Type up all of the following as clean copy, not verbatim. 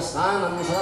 ಸ್ನಾನ ಅನ್ಸೋ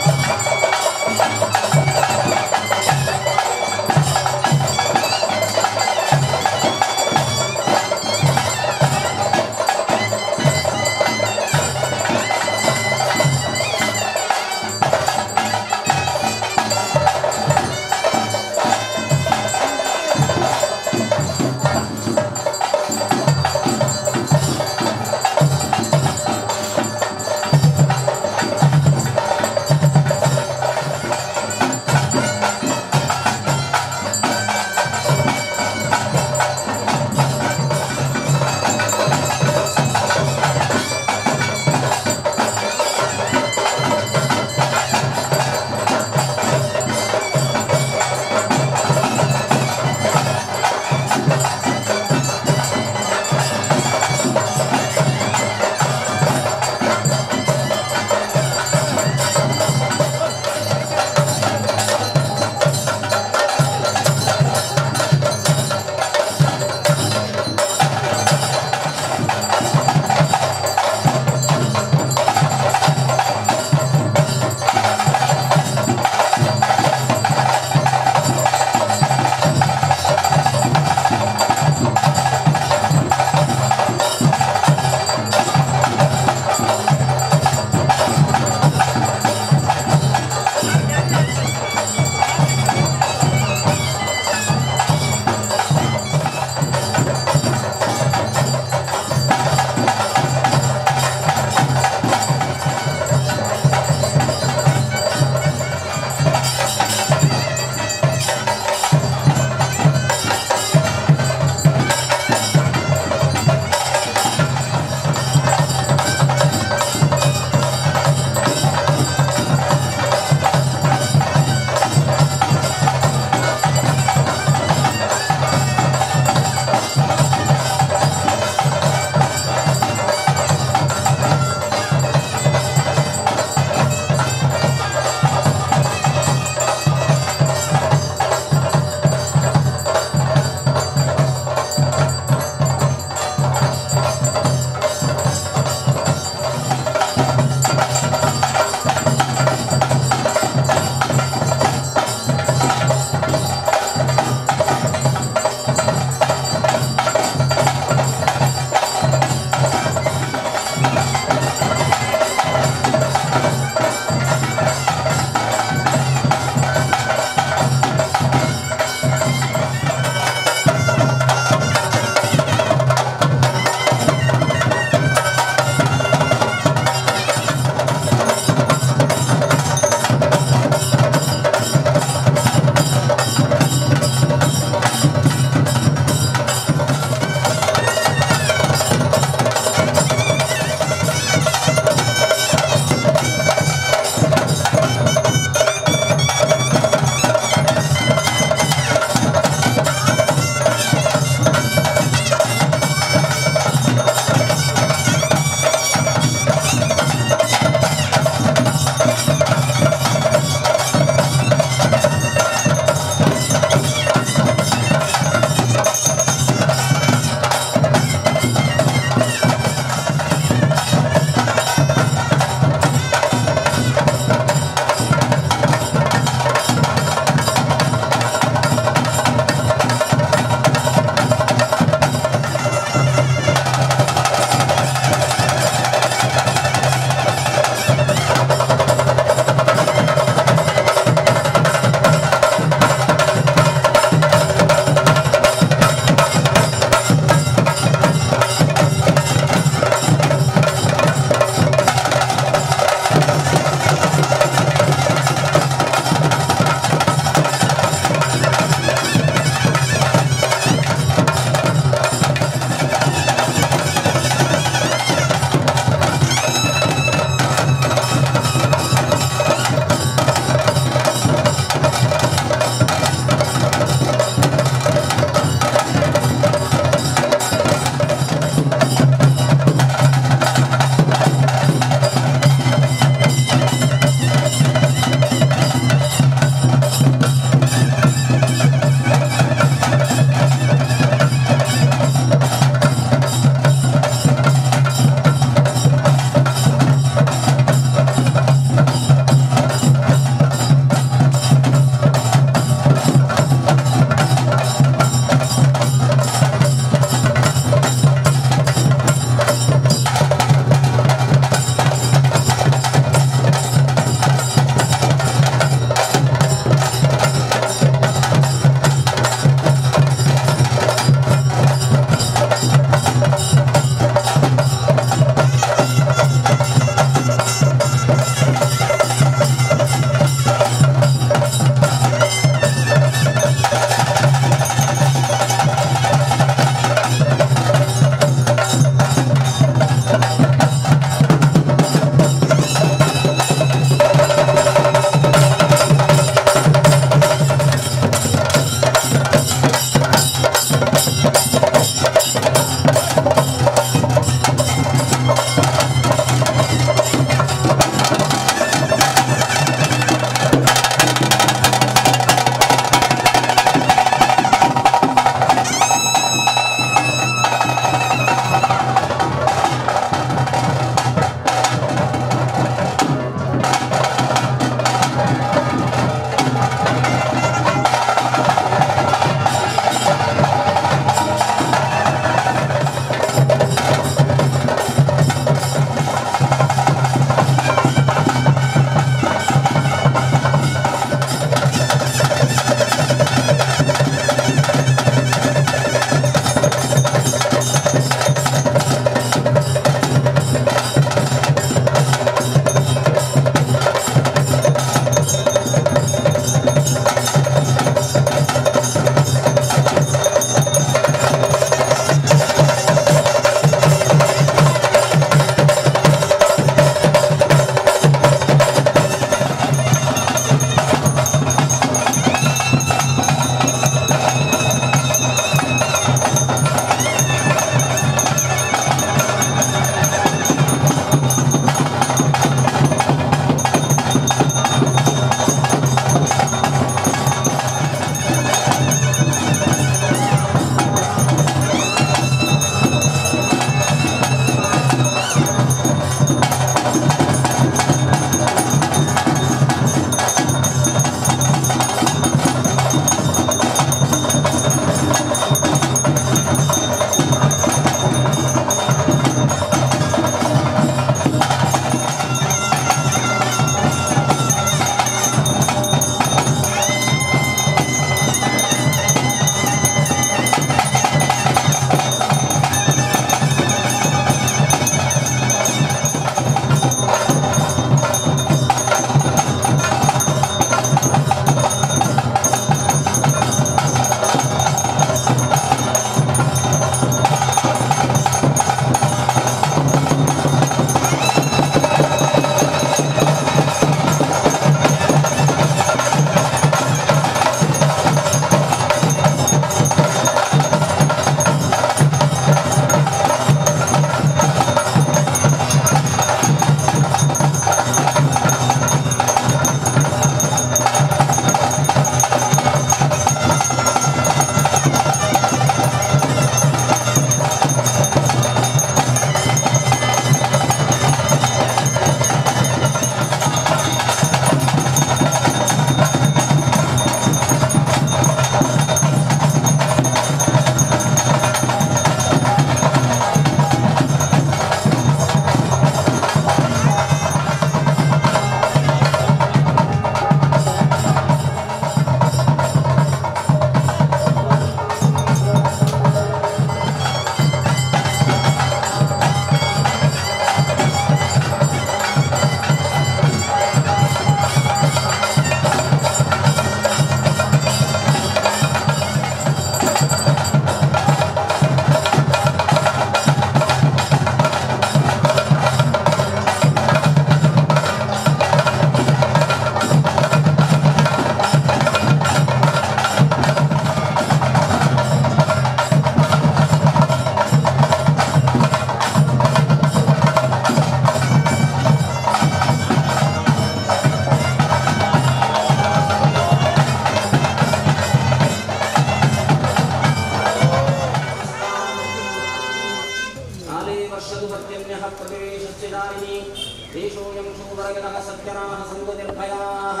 देशोऽयं शूद्रयतः सज्जनाः सन्तु निर्भयाः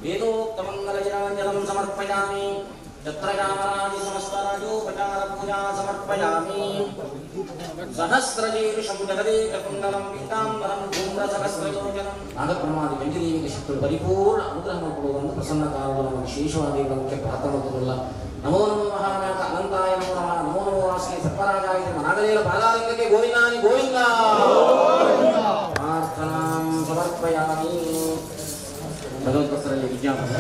वेदोक्तमङ्गलजनाञ्जलं समर्पयामि छत्रयामरादिसमस्तराजोपचारपूजा समर्पयामि सहस्रशीर्षं जगदेककुण्डलं पीताम्बरं धूम्रसहस्रयोजनं नागब्रह्मादि ಪಂಚದೇವಿಗೆ ಶಕ್ತಿಗಳು ಪರಿಪೂರ್ಣ ಅನುಗ್ರಹ ಕೊಡುವಂತ ಪ್ರಸನ್ನ ಕಾರಣಗಳು ವಿಶೇಷವಾದ ದೇವರಿಗೆ ಪ್ರಾರ್ಥನೆ ನಮೋ ನಮೋ ಮಹಾನಾಥ ಅನಂತಾಯ ನಮೋ ನಮಃ ನಮೋ ನಮೋ ವಾಸನೆ ಸರ್ಪರಾಜಾಯ ನಾಗದೇವ ಬಾಲಾಲಿಂಗಕ್ಕೆ ಗೋವಿಂದಾನಿ ಗೋವಿಂದ ಪ್ರಾರ್ಥನಾಂ ಸಮರ್ಪಯಾಮಿ ಭಗವತ್ಪುತ್ರರಲ್ಲಿ ವಿಜ್ಞಾಪನೆ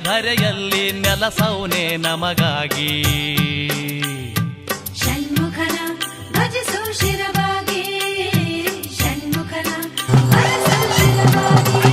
ಧರೆಯಲ್ಲಿ ನೆಲಸೌನೆ ನಮಗಾಗಿ. ಷಣ್ಮುಖನ ಭಜಿಸೋ ಶಿರವಾಗಿ, ಷಣ್ಮುಖನ ಭಜಿಸೋ ಶಿರವಾಗಿ.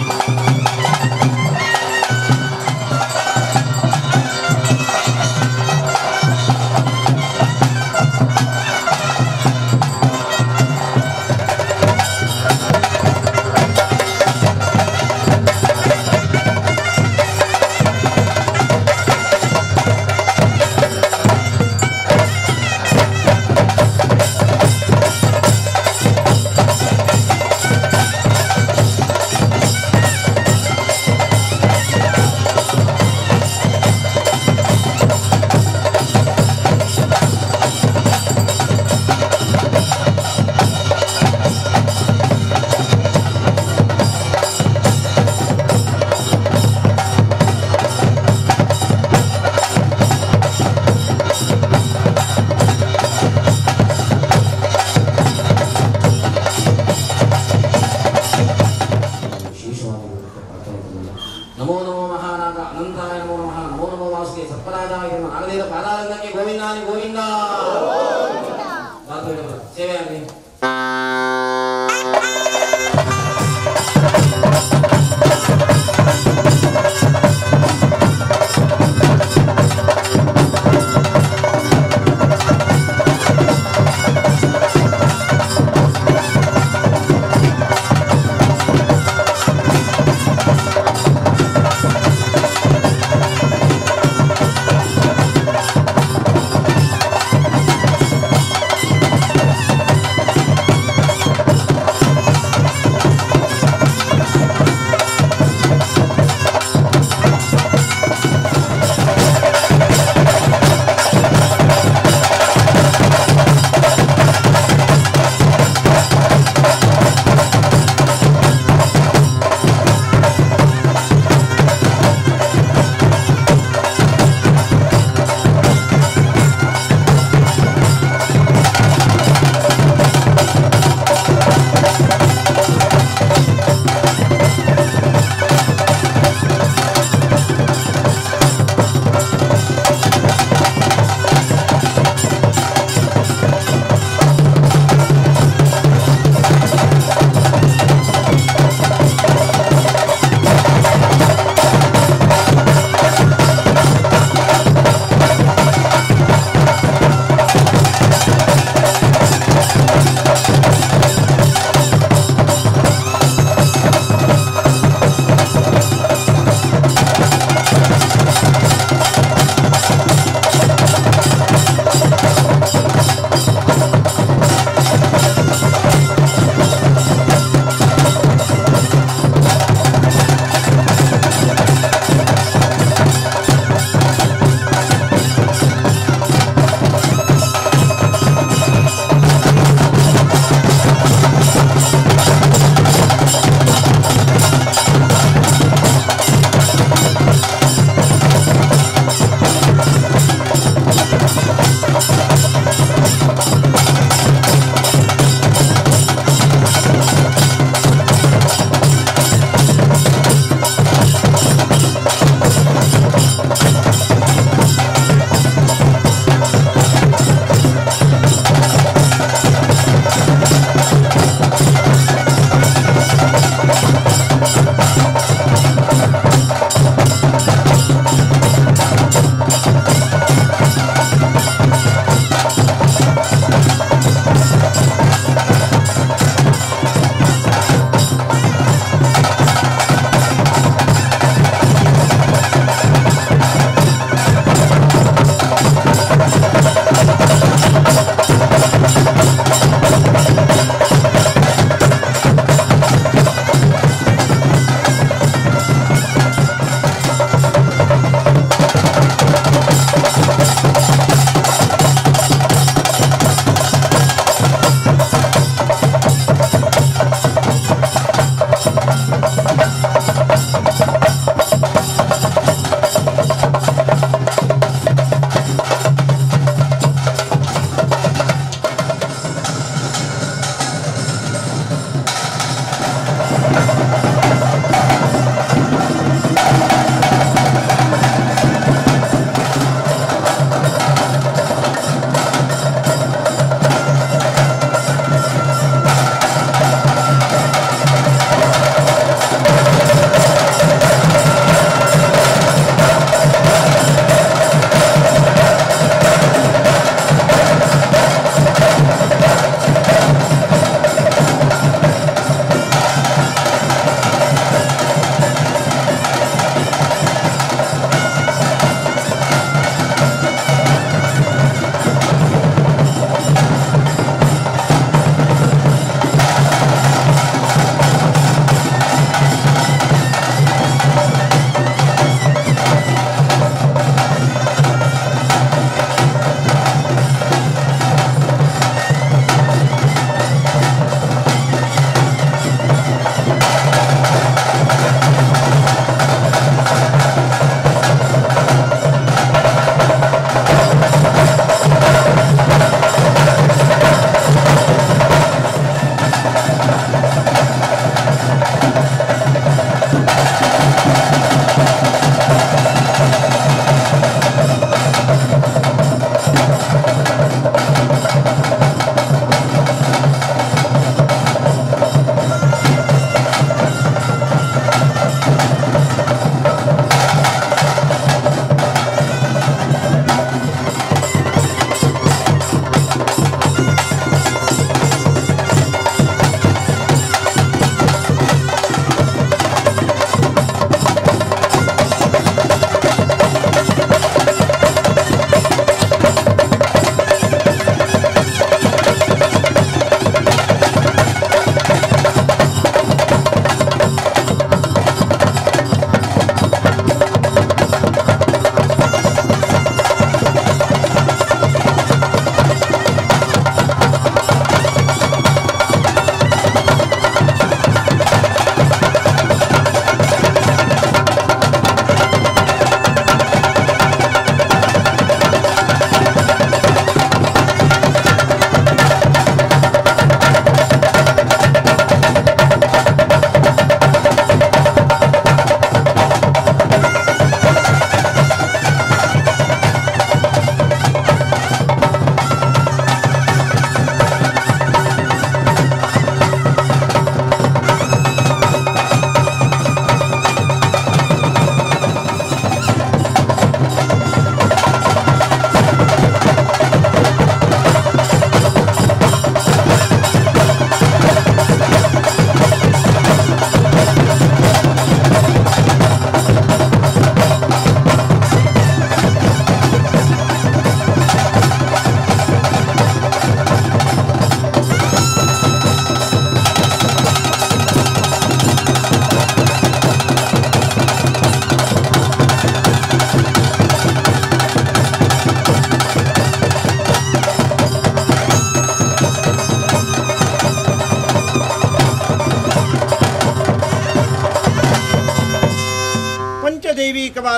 ನಮೋ ನಮೋ ಮಹಾನಾಗ ಅನಂತಾಯ ನಮೋ ನಮಃ. ನಮೋ ನಮೋ ವಾಸುದೇವ ಸರ್ಪರಾಜಾಯ ನಮಃ. ನಾಗದೇವ ಪಾದಾರಂಗಕ್ಕೆ ಗೋವಿಂದಾನಿ ಗೋವಿಂದ. ಸೇವೆ ಆಗಲಿ.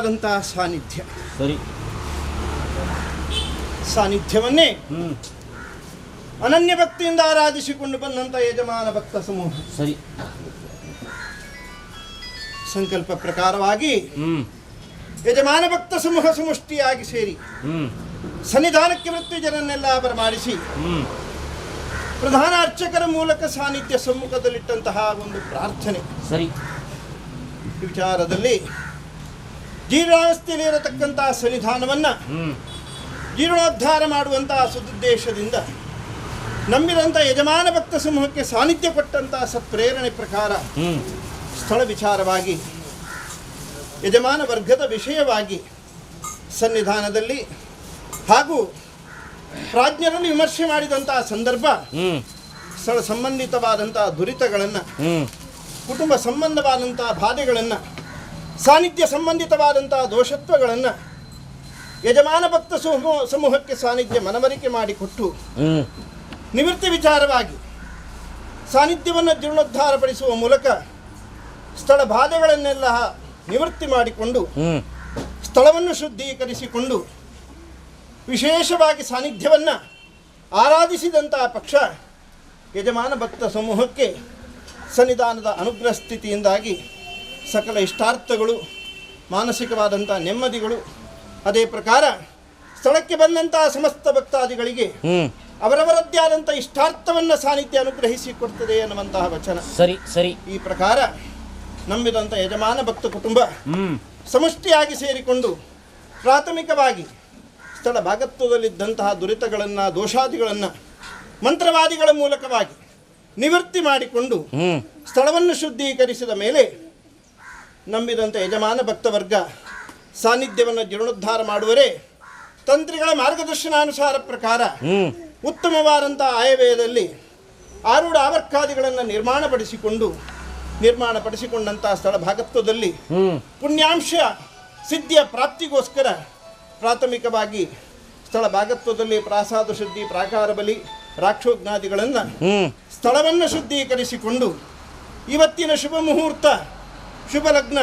ಪವಿತ್ರವಾದಂತಹ ಸಾನ್ನಿಧ್ಯ. ಸರಿ. ಸಾನ್ನಿಧ್ಯವನ್ನೇ ಅನನ್ಯ ಭಕ್ತಿಯಿಂದ ಆರಾಧಿಸಿಕೊಂಡು ಬಂದಂಥ ಯಜಮಾನ ಭಕ್ತ ಸಮೂಹ. ಸರಿ. ಸಂಕಲ್ಪ ಪ್ರಕಾರವಾಗಿ ಯಜಮಾನ ಭಕ್ತ ಸಮೂಹ ಸಮಷ್ಟಿಯಾಗಿ ಸೇರಿ ಸನ್ನಿಧಾನಕ್ಕೆ ವೃತ್ತಿಜರನ್ನೆಲ್ಲ ಬರಮಾಡಿಸಿ ಪ್ರಧಾನ ಅರ್ಚಕರ ಮೂಲಕ ಸಾನ್ನಿಧ್ಯ ಸಮ್ಮುಖದಲ್ಲಿಟ್ಟಂತಹ ಒಂದು ಪ್ರಾರ್ಥನೆ. ಸರಿ. ವಿಚಾರದಲ್ಲಿ ಜೀರ್ಣಾವಸ್ಥೆಯಲ್ಲಿ ಇರತಕ್ಕಂತಹ ಸನ್ನಿಧಾನವನ್ನು ಜೀರ್ಣೋದ್ಧಾರ ಮಾಡುವಂತಹ ಸದುದ್ದೇಶದಿಂದ ನಂಬಿದಂಥ ಯಜಮಾನ ಭಕ್ತ ಸಮೂಹಕ್ಕೆ ಸಾನ್ನಿಧ್ಯ ಕೊಟ್ಟಂತಹ ಸತ್ಪ್ರೇರಣೆ ಪ್ರಕಾರ ಸ್ಥಳ ವಿಚಾರವಾಗಿ ಯಜಮಾನ ವರ್ಗದ ವಿಷಯವಾಗಿ ಸನ್ನಿಧಾನದಲ್ಲಿ ಹಾಗೂ ಪ್ರಾಜ್ಞರಲ್ಲಿ ವಿಮರ್ಶೆ ಮಾಡಿದಂತಹ ಸಂದರ್ಭ ಸ್ಥಳ ಸಂಬಂಧಿತವಾದಂತಹ ದುರಿತಗಳನ್ನು, ಕುಟುಂಬ ಸಂಬಂಧವಾದಂತಹ ಬಾಧೆಗಳನ್ನು, ಸಾನ್ನಿಧ್ಯ ಸಂಬಂಧಿತವಾದಂತಹ ದೋಷತ್ವಗಳನ್ನು ಯಜಮಾನ ಭಕ್ತ ಸಮೂಹಕ್ಕೆ ಸಾನ್ನಿಧ್ಯ ಮನವರಿಕೆ ಮಾಡಿಕೊಟ್ಟು ನಿವೃತ್ತಿ ವಿಚಾರವಾಗಿ ಸಾನ್ನಿಧ್ಯವನ್ನು ಜೀರ್ಣೋದ್ಧಾರಪಡಿಸುವ ಮೂಲಕ ಸ್ಥಳ ಬಾಧೆಗಳನ್ನೆಲ್ಲ ನಿವೃತ್ತಿ ಮಾಡಿಕೊಂಡು ಸ್ಥಳವನ್ನು ಶುದ್ಧೀಕರಿಸಿಕೊಂಡು ವಿಶೇಷವಾಗಿ ಸಾನ್ನಿಧ್ಯವನ್ನು ಆರಾಧಿಸಿದಂತಹ ಪಕ್ಷ ಯಜಮಾನ ಭಕ್ತ ಸಮೂಹಕ್ಕೆ ಸನ್ನಿಧಾನದ ಅನುಗ್ರಹ ಸ್ಥಿತಿಯಿಂದಾಗಿ ಸಕಲ ಇಷ್ಟಾರ್ಥಗಳು, ಮಾನಸಿಕವಾದಂಥ ನೆಮ್ಮದಿಗಳು, ಅದೇ ಪ್ರಕಾರ ಸ್ಥಳಕ್ಕೆ ಬಂದಂತಹ ಸಮಸ್ತ ಭಕ್ತಾದಿಗಳಿಗೆ ಅವರವರದ್ದೇ ಆದಂಥ ಇಷ್ಟಾರ್ಥವನ್ನು ಸಾನ್ನಿಧ್ಯ ಅನುಗ್ರಹಿಸಿ ಕೊಡ್ತದೆ ಅನ್ನುವಂತಹ ವಚನ. ಸರಿ. ಸರಿ. ಈ ಪ್ರಕಾರ ನಂಬಿದಂಥ ಯಜಮಾನ ಭಕ್ತ ಕುಟುಂಬ ಸಮಷ್ಟಿಯಾಗಿ ಸೇರಿಕೊಂಡು ಪ್ರಾಥಮಿಕವಾಗಿ ಸ್ಥಳ ಭಾಗತ್ವದಲ್ಲಿದ್ದಂತಹ ದುರಿತಗಳನ್ನು, ದೋಷಾದಿಗಳನ್ನು ಮಂತ್ರವಾದಿಗಳ ಮೂಲಕವಾಗಿ ನಿವೃತ್ತಿ ಮಾಡಿಕೊಂಡು ಸ್ಥಳವನ್ನು ಶುದ್ಧೀಕರಿಸಿದ ಮೇಲೆ ನಂಬಿದಂಥ ಯಜಮಾನ ಭಕ್ತವರ್ಗ ಸಾನ್ನಿಧ್ಯವನ್ನು ಜೀರ್ಣೋದ್ಧಾರ ಮಾಡುವರೇ ತಂತ್ರಿಗಳ ಮಾರ್ಗದರ್ಶನಾನುಸಾರ ಪ್ರಕಾರ ಉತ್ತಮವಾದಂಥ ಆಯವ್ಯಯದಲ್ಲಿ ಆರೂಢ ಆವರ್ಕಾದಿಗಳನ್ನು ನಿರ್ಮಾಣಪಡಿಸಿಕೊಂಡಂತಹ ಸ್ಥಳ ಭಾಗತ್ವದಲ್ಲಿ ಪುಣ್ಯಾಂಶ ಸಿದ್ಧಿಯ ಪ್ರಾಪ್ತಿಗೋಸ್ಕರ ಪ್ರಾಥಮಿಕವಾಗಿ ಸ್ಥಳ ಭಾಗತ್ವದಲ್ಲಿ ಪ್ರಾಸಾದ ಶುದ್ಧಿ, ಪ್ರಾಕಾರ ಬಲಿ, ರಾಕ್ಷೋಜ್ಞಾದಿಗಳನ್ನು ಸ್ಥಳವನ್ನು ಶುದ್ಧೀಕರಿಸಿಕೊಂಡು ಇವತ್ತಿನ ಶುಭ ಮುಹೂರ್ತ, ಶುಭ ಲಗ್ನ,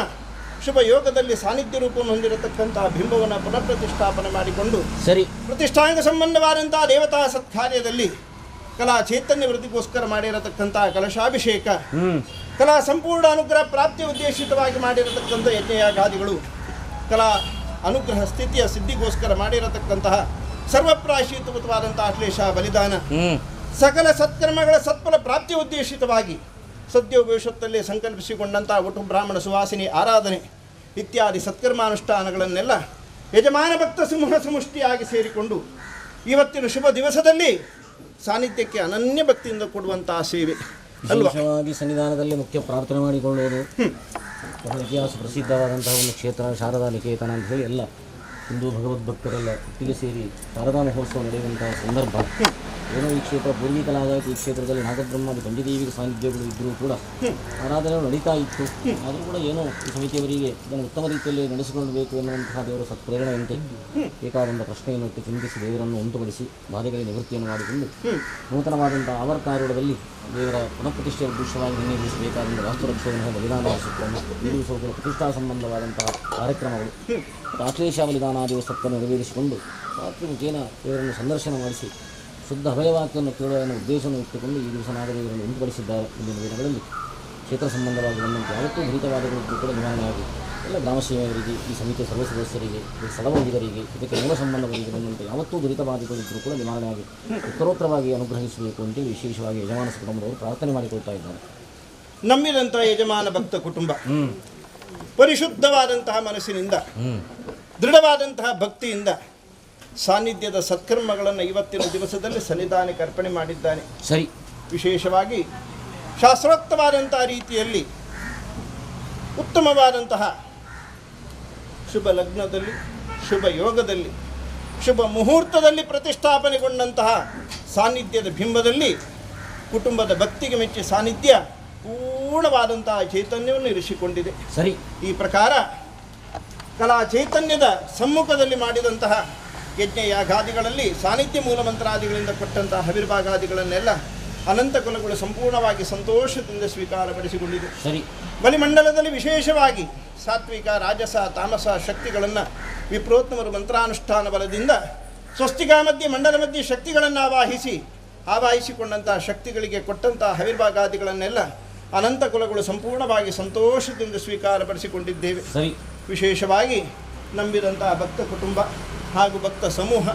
ಶುಭ ಯೋಗದಲ್ಲಿ ಸಾನ್ನಿಧ್ಯ ರೂಪವನ್ನು ಹೊಂದಿರತಕ್ಕಂತಹ ಬಿಂಬವನ್ನು ಪುನಃ ಪ್ರತಿಷ್ಠಾಪನೆ ಮಾಡಿಕೊಂಡು ಸರಿ ಪ್ರತಿಷ್ಠಾಂಗ ಸಂಬಂಧವಾದಂತಹ ದೇವತಾ ಸತ್ಕಾರ್ಯದಲ್ಲಿ ಕಲಾ ಚೈತನ್ಯ ವೃದ್ಧಿಗೋಸ್ಕರ ಮಾಡಿರತಕ್ಕಂತಹ ಕಲಶಾಭಿಷೇಕ, ಕಲಾ ಸಂಪೂರ್ಣ ಅನುಗ್ರಹ ಪ್ರಾಪ್ತಿ ಉದ್ದೇಶಿತವಾಗಿ ಮಾಡಿರತಕ್ಕಂಥ ಯಜ್ಞಯಾಗಾದಿಗಳು, ಕಲಾ ಅನುಗ್ರಹ ಸ್ಥಿತಿಯ ಸಿದ್ಧಿಗೋಸ್ಕರ ಮಾಡಿರತಕ್ಕಂತಹ ಸರ್ವಪ್ರಾಶೀತವಾದಂತಹ ಅಶ್ಲೇಷ ಬಲಿದಾನ, ಸಕಲ ಸತ್ಕರ್ಮಗಳ ಸತ್ಫಲ ಪ್ರಾಪ್ತಿ ಉದ್ದೇಶಿತವಾಗಿ ಸದ್ಯ ಭವಿಷ್ಯತ್ತಲ್ಲಿ ಸಂಕಲ್ಪಿಸಿಕೊಂಡಂತಹ ಒಟ್ಟು ಬ್ರಾಹ್ಮಣ ಸುವಾಸಿನಿ ಆರಾಧನೆ ಇತ್ಯಾದಿ ಸತ್ಕರ್ಮಾನುಷ್ಠಾನಗಳನ್ನೆಲ್ಲ ಯಜಮಾನ ಭಕ್ತ ಸಿಂಹ ಸಮಷ್ಟಿಯಾಗಿ ಸೇರಿಕೊಂಡು ಇವತ್ತಿನ ಶುಭ ದಿವಸದಲ್ಲಿ ಸಾನ್ನಿಧ್ಯಕ್ಕೆ ಅನನ್ಯ ಭಕ್ತಿಯಿಂದ ಕೊಡುವಂತಹ ಸೇವೆ ಅಲ್ವಾ. ವಿಶೇಷವಾಗಿ ಸನ್ನಿಧಾನದಲ್ಲಿ ಮುಖ್ಯ ಪ್ರಾರ್ಥನೆ ಮಾಡಿಕೊಳ್ಳುವುದು ಬಹಳ ಇತಿಹಾಸ ಪ್ರಸಿದ್ಧವಾದಂತಹ ಒಂದು ಕ್ಷೇತ್ರ ಶಾರದಾ ನಿಕೇತನ ಅಂತ ಹೇಳಿ ಎಲ್ಲ ಹಿಂದೂ ಭಗವದ್ಭಕ್ತರೆಲ್ಲ ಒಟ್ಟಿಗೆ ಸೇರಿ ಶಾರದಾ ಮಹೋತ್ಸವ ನಡೆಯುವಂತಹ ಸಂದರ್ಭ. ಏನೋ ಈ ಕ್ಷೇತ್ರ ಪೂರ್ವಿಕಲಾದಾಯಿತು, ಈ ಕ್ಷೇತ್ರದಲ್ಲಿ ನಾಗಬ್ರಹ್ಮಾದಿ ಪಂಚದೇವಿಕ ಸಾನ್ನಿಧ್ಯಗಳು ಇದ್ದರೂ ಕೂಡ ಆರಾಧನೆಗಳು ನಡೀತಾ ಇತ್ತು. ಆದರೂ ಕೂಡ ಏನೋ ಈ ಸಮಿತಿಯವರಿಗೆ ಇದನ್ನು ಉತ್ತಮ ರೀತಿಯಲ್ಲಿ ನಡೆಸಿಕೊಳ್ಳಬೇಕು ಎನ್ನುವಂತಹ ದೇವರ ಸತ್ಪ್ರೇರಣೆಯಂತೆ ಬೇಕಾದಂಥ ಪ್ರಶ್ನೆಯನ್ನು ಇಟ್ಟು ಚಿಂತಿಸಿ ದೇವರನ್ನು ಉಂಟುಪಡಿಸಿ ಬಾಧೆಗಳಿಗೆ ನಿವೃತ್ತಿಯನ್ನು ಮಾಡಿಕೊಂಡು ನೂತನವಾದಂಥ ಆವರ್ಕಾರೂಢದಲ್ಲಿ ದೇವರ ಪುನಃಪ್ರತಿಷ್ಠೆಯ ಉದ್ದೇಶವಾಗಿ ನಿರ್ವಹಿಸಬೇಕಾದಂಥ ವಾಸ್ತುರಕ್ಷಣೆ ಬಲಿದಾನ ನಿರ್ವಹಿಸುವ ಪ್ರತಿಷ್ಠಾ ಸಂಬಂಧವಾದಂತಹ ಕಾರ್ಯಕ್ರಮಗಳು, ಆಶ್ಲೇಷ ಬಲಿದಾನಾದಿ ಸತ್ತನ್ನು ನೆರವೇರಿಸಿಕೊಂಡು ಮಾತೃಮುಖೇನ ದೇವರನ್ನು ಸಂದರ್ಶನ ಮಾಡಿಸಿ ಶುದ್ಧ ಅಭಯವಾಕ್ಯವನ್ನು ಕೇಳುವ ಎನ್ನುವ ಉದ್ದೇಶವನ್ನು ಇಟ್ಟುಕೊಂಡು ಈ ದಿವಸ ನಾಗದೇವರನ್ನು ಉಂಟುಪಡಿಸಿದ್ದಾರೆ. ಮುಂದಿನ ದಿನಗಳಲ್ಲಿ ಕ್ಷೇತ್ರ ಸಂಬಂಧವಾಗಿ ಬಂದಂತೆ ಯಾವತ್ತೂ ಭರಿತವಾದಗಳಿದ್ದು ಕೂಡ ನಿವಾರಣೆಯಾಗಿ ಎಲ್ಲ ಗ್ರಾಮ ಸೇವಕರಿಗೆ, ಈ ಸಮಿತಿಯ ಸರ್ವ ಸದಸ್ಯರಿಗೆ, ಸ್ಥಳವೈದಿಕರಿಗೆ, ಇದಕ್ಕೆ ಮೂಲ ಸಂಬಂಧಗಳಿಗೆ ಬಂದಂತೆ ಯಾವತ್ತೂ ದುರಿತವಾದಿಗಳಿದ್ದರೂ ಕೂಡ ನಿವಾರಣೆಯಾಗಿ ಉತ್ತರೋತ್ತರವಾಗಿ ಅನುಗ್ರಹಿಸಬೇಕು ಅಂತೇಳಿ ವಿಶೇಷವಾಗಿ ಯಜಮಾನ ಕುಟುಂಬದವರು ಪ್ರಾರ್ಥನೆ ಮಾಡಿಕೊಳ್ತಾ ಇದ್ದಾರೆ. ನಂಬಿದಂಥ ಯಜಮಾನ ಭಕ್ತ ಕುಟುಂಬ ಪರಿಶುದ್ಧವಾದಂತಹ ಮನಸ್ಸಿನಿಂದ, ದೃಢವಾದಂತಹ ಭಕ್ತಿಯಿಂದ ಸಾನ್ನಿಧ್ಯದ ಸತ್ಕರ್ಮಗಳನ್ನು ಇವತ್ತಿನ ದಿವಸದಲ್ಲಿ ಸನ್ನಿಧಾನಕ್ಕೆ ಅರ್ಪಣೆ ಮಾಡಿದ್ದಾನೆ. ಸರಿ. ವಿಶೇಷವಾಗಿ ಶಾಸ್ತ್ರೋಕ್ತವಾದಂತಹ ರೀತಿಯಲ್ಲಿ ಉತ್ತಮವಾದಂತಹ ಶುಭ ಲಗ್ನದಲ್ಲಿ, ಶುಭ ಯೋಗದಲ್ಲಿ, ಶುಭ ಮುಹೂರ್ತದಲ್ಲಿ ಪ್ರತಿಷ್ಠಾಪನೆಗೊಂಡಂತಹ ಸಾನ್ನಿಧ್ಯದ ಬಿಂಬದಲ್ಲಿ ಕುಟುಂಬದ ಭಕ್ತಿಗೆ ಮೆಚ್ಚಿ ಸಾನ್ನಿಧ್ಯ ಪೂರ್ಣವಾದಂತಹ ಚೈತನ್ಯವನ್ನು ಇರಿಸಿಕೊಂಡಿದೆ. ಸರಿ. ಈ ಪ್ರಕಾರ ಕಲಾ ಚೈತನ್ಯದ ಸಮ್ಮುಖದಲ್ಲಿ ಮಾಡಿದಂತಹ ಯಜ್ಞ ಯಾಗಾದಿಗಳಲ್ಲಿ ಸಾನ್ನಿಧ್ಯ ಮೂಲಮಂತ್ರಾದಿಗಳಿಂದ ಕೊಟ್ಟಂತಹ ಹವಿರ್ಭಾಗಾದಿಗಳನ್ನೆಲ್ಲ ಅನಂತ ಕುಲಗಳು ಸಂಪೂರ್ಣವಾಗಿ ಸಂತೋಷದಿಂದ ಸ್ವೀಕಾರಪಡಿಸಿಕೊಂಡಿದೆ. ಸರಿ. ಬಲಿಮಂಡಲದಲ್ಲಿ ವಿಶೇಷವಾಗಿ ಸಾತ್ವಿಕ, ರಾಜಸ, ತಾಮಸ ಶಕ್ತಿಗಳನ್ನು ವಿಪ್ರೋತ್ತಮರು ಮಂತ್ರಾನುಷ್ಠಾನ ಬಲದಿಂದ ಸ್ವಸ್ತಿಕ ಮಧ್ಯೆ ಮಂಡಲ ಮಧ್ಯೆ ಶಕ್ತಿಗಳನ್ನು ಆವಾಹಿಸಿಕೊಂಡಂತಹ ಶಕ್ತಿಗಳಿಗೆ ಕೊಟ್ಟಂತಹ ಹವಿರ್ಭಾಗಾದಿಗಳನ್ನೆಲ್ಲ ಅನಂತ ಕುಲಗಳು ಸಂಪೂರ್ಣವಾಗಿ ಸಂತೋಷದಿಂದ ಸ್ವೀಕಾರಪಡಿಸಿಕೊಂಡಿದ್ದೇವೆ. ವಿಶೇಷವಾಗಿ ನಂಬಿದಂತಹ ಭಕ್ತ ಕುಟುಂಬ ಹಾಗೂ ಭಕ್ತ ಸಮೂಹ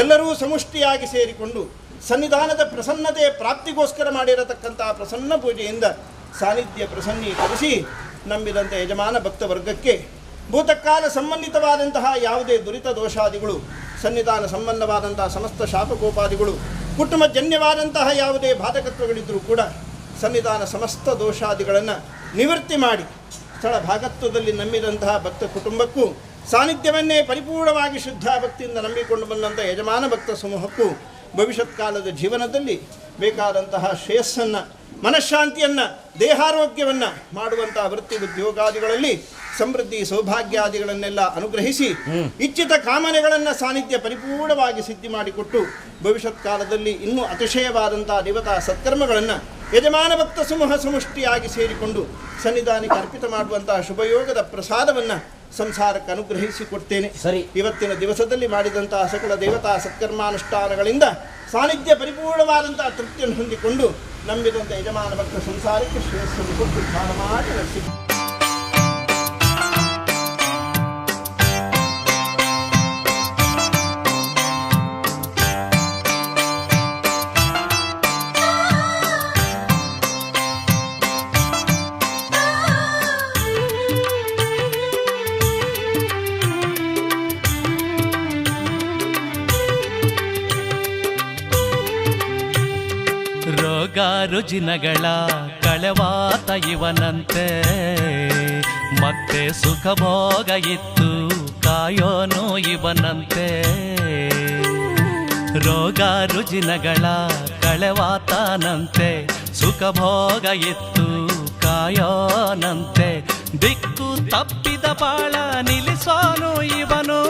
ಎಲ್ಲರೂ ಸಮಷ್ಟಿಯಾಗಿ ಸೇರಿಕೊಂಡು ಸನ್ನಿಧಾನದ ಪ್ರಸನ್ನತೆಯ ಪ್ರಾಪ್ತಿಗೋಸ್ಕರ ಮಾಡಿರತಕ್ಕಂತಹ ಪ್ರಸನ್ನ ಪೂಜೆಯಿಂದ ಸಾನ್ನಿಧ್ಯ ಪ್ರಸನ್ನೀಕರಿಸಿ ನಂಬಿದಂಥ ಯಜಮಾನ ಭಕ್ತ ವರ್ಗಕ್ಕೆ ಭೂತಕಾಲ ಸಂಬಂಧಿತವಾದಂತಹ ಯಾವುದೇ ದುರಿತ ದೋಷಾದಿಗಳು, ಸನ್ನಿಧಾನ ಸಂಬಂಧವಾದಂತಹ ಸಮಸ್ತ ಶಾಪಕೋಪಾದಿಗಳು, ಕುಟುಂಬಜನ್ಯವಾದಂತಹ ಯಾವುದೇ ಬಾಧಕತ್ವಗಳಿದ್ದರೂ ಕೂಡ ಸನ್ನಿಧಾನ ಸಮಸ್ತ ದೋಷಾದಿಗಳನ್ನು ನಿವೃತ್ತಿ ಮಾಡಿ ಸ್ಥಳ ಭಾಗತ್ವದಲ್ಲಿ ನಂಬಿದಂತಹ ಭಕ್ತ ಕುಟುಂಬಕ್ಕೂ ಸಾನ್ನಿಧ್ಯವನ್ನೇ ಪರಿಪೂರ್ಣವಾಗಿ ಶುದ್ಧ ಭಕ್ತಿಯಿಂದ ನಂಬಿಕೊಂಡು ಬಂದಂಥ ಯಜಮಾನ ಭಕ್ತ ಸಮೂಹಕ್ಕೂ ಭವಿಷ್ಯತ್ ಕಾಲದ ಜೀವನದಲ್ಲಿ ಬೇಕಾದಂತಹ ಶ್ರೇಯಸ್ಸನ್ನು, ಮನಃಶಾಂತಿಯನ್ನು, ದೇಹಾರೋಗ್ಯವನ್ನು ಮಾಡುವಂತಹ ವೃತ್ತಿ ಉದ್ಯೋಗಾದಿಗಳಲ್ಲಿ ಸಮೃದ್ಧಿ ಸೌಭಾಗ್ಯಾದಿಗಳನ್ನೆಲ್ಲ ಅನುಗ್ರಹಿಸಿ ಇಚ್ಛಿತ ಕಾಮನೆಗಳನ್ನು ಸಾನ್ನಿಧ್ಯ ಪರಿಪೂರ್ಣವಾಗಿ ಸಿದ್ಧಿ ಮಾಡಿಕೊಟ್ಟು ಭವಿಷ್ಯತ್ ಕಾಲದಲ್ಲಿ ಇನ್ನೂ ಅತಿಶಯವಾದಂತಹ ದೇವತಾ ಸತ್ಕರ್ಮಗಳನ್ನು ಯಜಮಾನ ಭಕ್ತ ಸಮೂಹ ಸಮಷ್ಟಿಯಾಗಿ ಸೇರಿಕೊಂಡು ಸನ್ನಿಧಾನಕ್ಕೆ ಅರ್ಪಿತ ಮಾಡುವಂತಹ ಶುಭಯೋಗದ ಪ್ರಸಾದವನ್ನು ಸಂಸಾರಕ್ಕೆ ಅನುಗ್ರಹಿಸಿಕೊಡ್ತೇನೆ. ಇವತ್ತಿನ ದಿವಸದಲ್ಲಿ ಮಾಡಿದಂತಹ ಸಕಲ ದೇವತಾ ಸತ್ಕರ್ಮಾನುಷ್ಠಾನಗಳಿಂದ ಸಾನ್ನಿಧ್ಯ ಪರಿಪೂರ್ಣವಾದಂತಹ ತೃಪ್ತಿಯನ್ನು ಹೊಂದಿಕೊಂಡು ನಂಬಿದಂಥ ಯಜಮಾನ ಭಕ್ತ ಸಂಸಾರಕ್ಕೆ ಶ್ರೇಯಸ್ಸನ್ನು ಕೊಟ್ಟು ಧ್ಯಾನ ಮಾಡಿ ನಡೆಸಿ. ರುಜಿನಗಳ ಕಳೆವಾತ ಇವನಂತೆ, ಮತ್ತೆ ಸುಖ ಭೋಗ ಇತ್ತು ಕಾಯೋನು ಇವನಂತೆ. ರೋಗ ರುಜಿನಗಳ ಕಳೆವಾತನಂತೆ, ಸುಖ ಭೋಗ ಇತ್ತು ಕಾಯೋನಂತೆ. ದಿಕ್ಕು ತಪ್ಪಿದ ಬಾಳ ನಿಲ್ಲಿಸೋನು ಇವನು,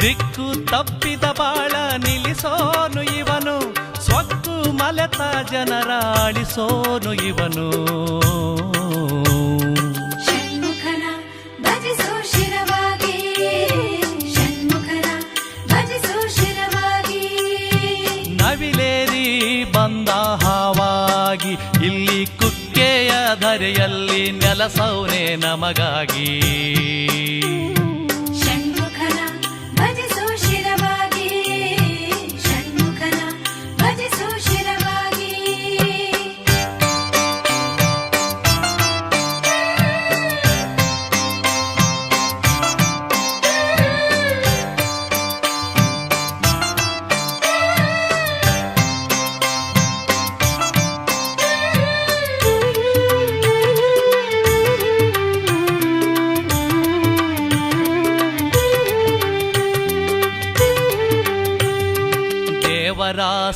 ದಿಕ್ಕು ತಪ್ಪಿದ ಬಾಳ ನಿಲ್ಲಿಸೋನು ಇವನು. ಸ್ವಕ್ಕು ಮಲೆತ ಜನರ ಅಳಿಸೋನು ಇವನು. ಷಣ್ಮುಖನ ಭಜಿಸೋ ಶಿರವಾಗಿ, ಷಣ್ಮುಖನ ಭಜಿಸೋ ಶಿರವಾಗಿ. ನವಿಲೇರಿ ಬಂದ ಹಾವಾಗಿ, ಇಲ್ಲಿ ಕುಕ್ಕೆಯ ಧರೆಯಲ್ಲಿ ನೆಲಸೌನೆ ನಮಗಾಗಿ.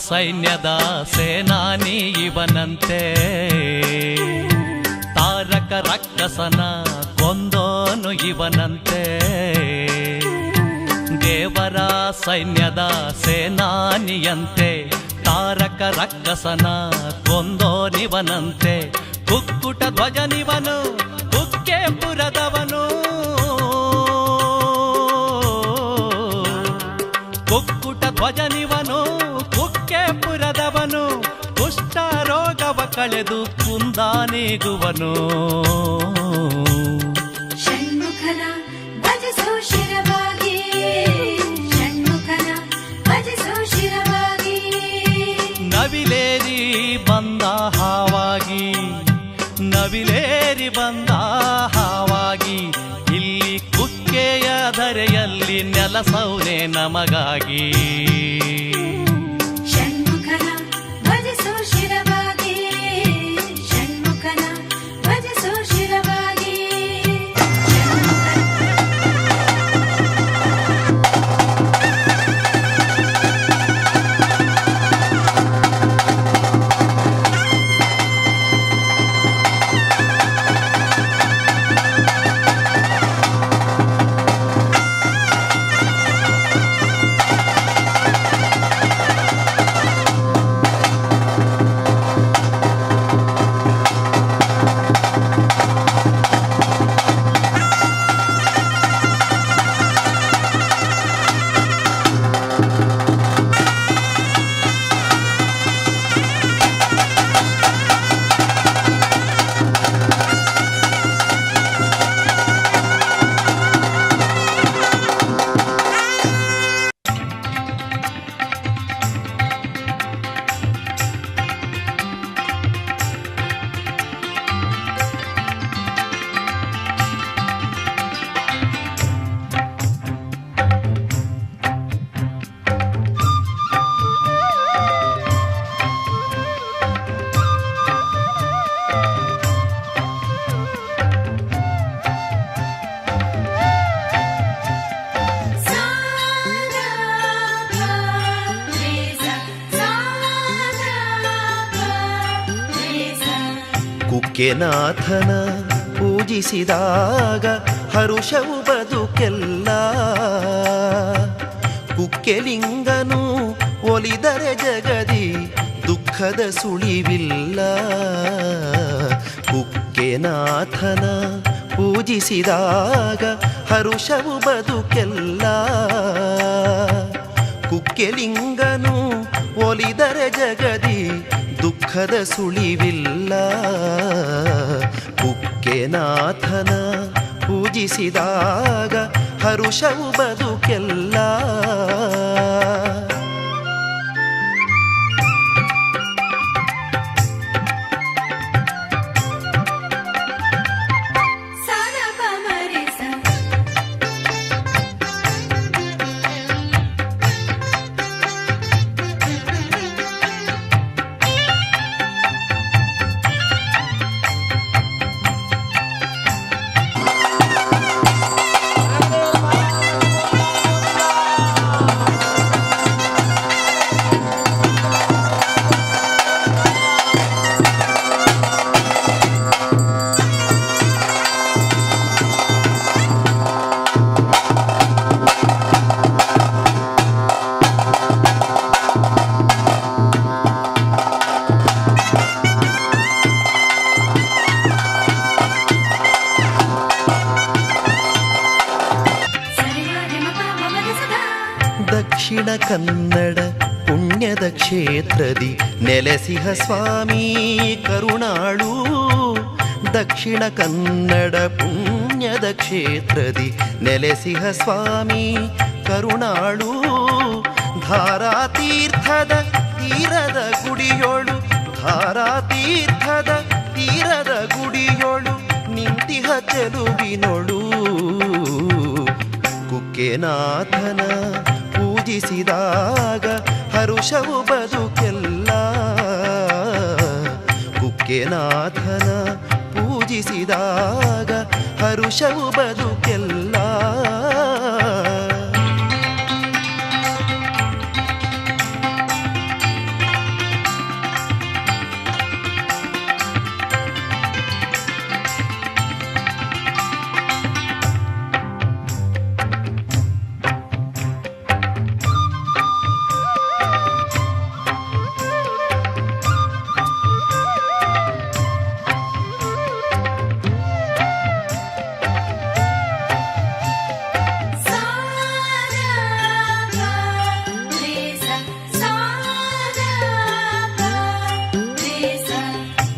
ಸೈನ್ಯದ ಸೇನಾನಿ ಇವನಂತೆ, ತಾರಕ ರಕ್ಕಸನ ಕೊಂದೋನು ಇವನಂತೆ. ದೇವರ ಸೈನ್ಯದ ಸೇನಾನಿಯಂತೆ, ತಾರಕ ರಕ್ಕಸನ ಕೊಂದೋನಿವನಂತೆ. ಕುಕ್ಕುಟ ಧ್ವಜನಿವನು, ಕುಕ್ಕೆ ಪುರದವನು. ಕುಕ್ಕುಟ ಧ್ವಜನಿವನು, ಕುಕ್ಕೆ ಪುರದವನು. ಕುಷ್ಠ ರೋಗವ ಕಳೆದು ಕುಂದಾನೇಗುವನು. ಷಣ್ಮುಖನ ಭಜಿಸೋ ಶಿರವಾಗಿ, ಷಣ್ಮುಖನ ಭಜಿಸೋ ಶಿರವಾಗಿ. ನವಿಲೇರಿ ಬಂದ ಹಾವಾಗಿ, ನವಿಲೇರಿ ಬಂದ ಹಾವಾಗಿ. ಇಲ್ಲಿ ಕುಕ್ಕೆಯ ಧರೆಯಲ್ಲಿ ನೆಲಸೌನೆ ನಮಗಾಗಿ. ಷಣ್ಮುಖನ ಭಜಿಸೋ ಶಿರವಾಗಿ, ಷಣ್ಮುಖನ ಭಜಿಸೋ ಶಿರವಾಗಿ. ಕುಕ್ಕೆನಾಥನ ಪೂಜಿಸಿದಾಗ ಹರುಷವು ಬದುಕೆಲ್ಲ. ಕುಕ್ಕೆಲಿಂಗನು ಒಲಿದರೆ ಜಗದಿ ದುಃಖದ ಸುಳಿವಿಲ್ಲ. ಕುಕ್ಕೆನಾಥನ ಪೂಜಿಸಿದಾಗ ಹರುಷವು ಬದುಕೆಲ್ಲ. ಕುಕ್ಕೆಲಿಂಗನು ಒಲಿದರೆ ಜಗದಿ ದುಃಖದ ಸುಳಿವಿಲ್ಲ. ಕುಕ್ಕೆನಾಥನ ಪೂಜಿಸಿದಾಗ ಹರುಷವು ಬದುಕೆಲ್ಲ. ದಕ್ಷಿಣ ಕನ್ನಡ ಪುಣ್ಯದ ಕ್ಷೇತ್ರದಿ ನೆಲೆಸಿಹ ಸ್ವಾಮಿ ಕರುಣಾಳು. ದಕ್ಷಿಣ ಕನ್ನಡ ಪುಣ್ಯದ ಕ್ಷೇತ್ರದಿ ನೆಲೆಸಿಹ ಸ್ವಾಮಿ ಕರುಣಾಳು. ಧಾರಾತೀರ್ಥದ ತೀರದ ಗುಡಿಯೋಳು, ಧಾರಾತೀರ್ಥದ ತೀರದ ಗುಡಿಯೋಳು ನಿಂತಿಹ ಚೆಲುವಿನೊಳು. ಕುಕ್ಕೆನಾಥನ ಪೂಜಿಸಿದಾಗ ಹರುಷವು ಬದುಕೆಲ್ಲ. ಕುಕ್ಕೆನಾಥನ ಪೂಜಿಸಿದಾಗ ಹರುಷವು ಬದುಕೆಲ್ಲ.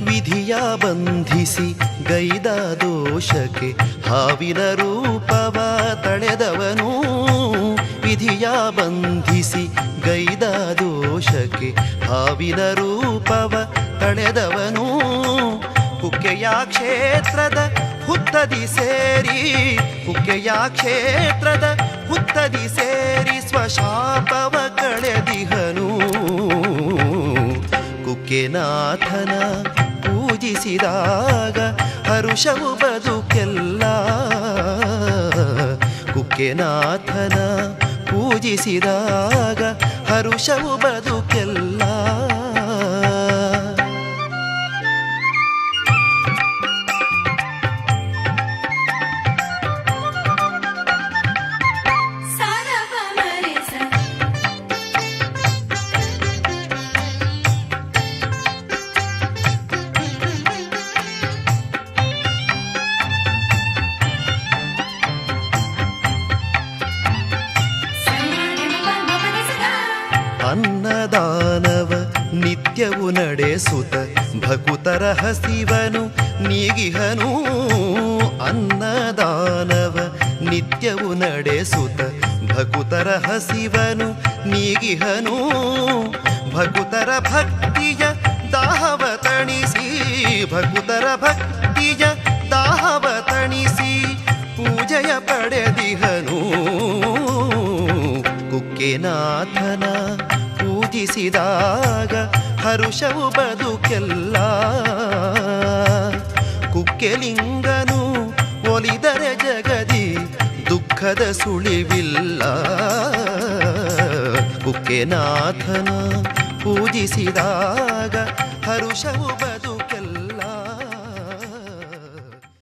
ವಿಧಿಯ ಬಂಧಿಸಿ ಗೈದ ದೋಷಕ್ಕೆ ಹಾವಿನ ರೂಪವ ತಳೆದವನು. ವಿಧಿಯ ಬಂಧಿಸಿ ಗೈದ ದೋಷಕ್ಕೆ ಹಾವಿನ ರೂಪವ ತಳೆದವನು. ಕುಕ್ಕೆಯ ಕ್ಷೇತ್ರದ ಹುತ್ತದಿ ಸೇರಿ, ಕುಕ್ಕೆಯ ಕ್ಷೇತ್ರದ ಹುತ್ತದಿ ಸೇರಿ ಸ್ವಶಾಪವ ಕಳೆದಿಹನು. ಕುಕ್ಕೆನಾಥನ ಪೂಜಿಸಿದಾಗ ಹರುಷವು ಬದುಕೆಲ್ಲ. ಕುಕ್ಕೆನಾಥನ ಪೂಜಿಸಿದಾಗ ಹರುಷವು ಬದುಕೆಲ್ಲ. ಅನ್ನದಾನವ ನಿತ್ಯವು ನಡೆಸುತ್ತ ಭಕುತರ ಹಸಿವನು ನೀಗಿಹನು. ಅನ್ನದಾನವ ನಿತ್ಯವು ನಡೆಸುತ್ತ ಭಕುತರ ಹಸಿವನು ನೀಗಿಹನು. ಭಕುತರ ಭಕ್ತಿಯ ದಾಹವ ತಣಿಸಿ, ಭಕುತರ ಭಕ್ತಿಯ ದಾಹವ ತಣಿಸಿ ಪೂಜೆಯ ಪಡೆದಿಹನು. ಕುಕ್ಕೆನಾಥನ ಪೂಜಿಸಿದಾಗ ಹರುಷವು ಬದುಕೆಲ್ಲ. ಕುಕ್ಕೆಲಿಂಗನು ಒಲಿದರೆ ಜಗದಿ ದುಃಖದ ಸುಳಿವಿಲ್ಲ. ಕುಕ್ಕೆನಾಥನ ಪೂಜಿಸಿದಾಗ ಹರುಷವು